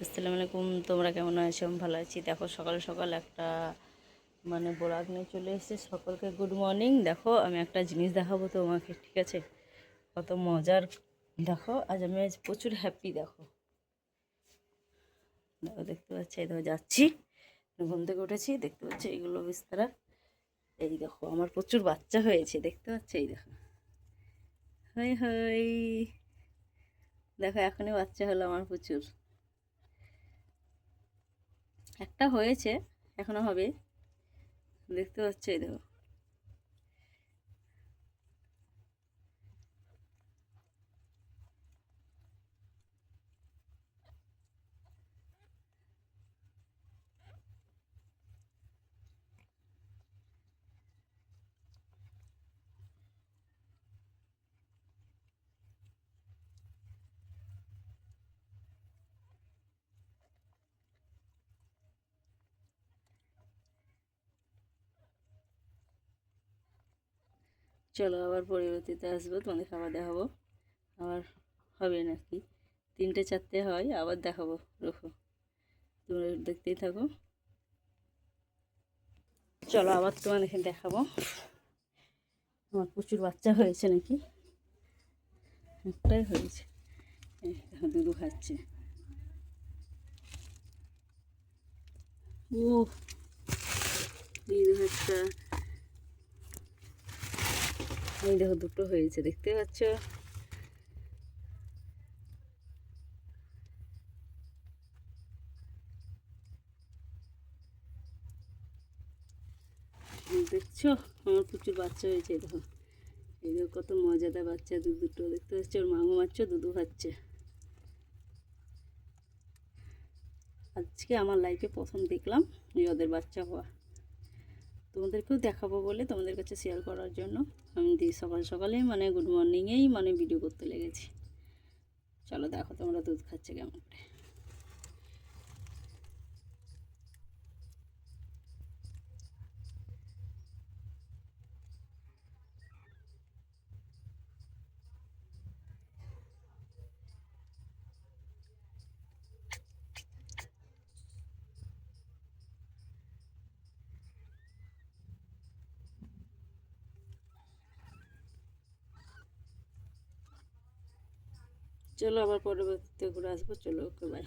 আসসালামু আলাইকুম। তোমরা কেমন আছো? আমি ভালো আছি। দেখো সকাল সকাল একটা ব্লগ নিয়ে চলে এসেছে। সকলকে গুড মর্নিং। দেখো আমি একটা জিনিস দেখাবো তোমাকে, ঠিক আছে? কত মজার। দেখো আজ প্রচুর হ্যাপি। দেখো দেখো দেখতে পাচ্ছি, এই দেখো যাচ্ছি, ঘুম থেকে উঠেছি, দেখতে পাচ্ছি এইগুলো বিস্তারা। এই দেখো আমার প্রচুর বাচ্চা হয়েছে, দেখতে পাচ্ছি। এই দেখো, হাই হাই, দেখো এখনই বাচ্চা হলো আমার প্রচুর। একটা হয়েছে, এখনো হবে, দেখতে পাচ্ছি। এই দেখো, চলো আবার পরবর্তীতে আসবো, তোমাদের খাবার দেখাবো। আবার হবে নাকি, 3টে 4টে হয়, আবার দেখাবো। রোখো, তোমরা দেখতেই থাকো। চলো আবার তোমাদেরকে দেখাবো আমার প্রচুর বাচ্চা হয়েছে নাকি। একটাই হয়েছে, এই দেখো দুধু খাচ্ছে। ও এই দেখো একটা, এই দেখো দুটো হয়েছে, দেখতে পাচ্ছ? দেখছো আমার প্রচুর বাচ্চা হয়েছে। এই দেখো, এই দেখো কত মজাদার বাচ্চা, দুটো দেখতে পাচ্ছ? ওর মামু মারছে, দুধু খাচ্ছে। আজকে আমার লাইফে প্রথম দেখলাম যে ওদের বাচ্চা হওয়া। তোমাদেরকেও দেখাবো বলে, তোমাদের কাছে শেয়ার করার জন্য আমি সকাল সকালেই গুড মর্নিংয়েই ভিডিও করতে লেগেছি। চলো দেখো তোমরা দুধ খাচ্ছে কেমন করে। চলো আবার পরবর্তীতে ঘুরে আসবো। চলো, ওকে বাই।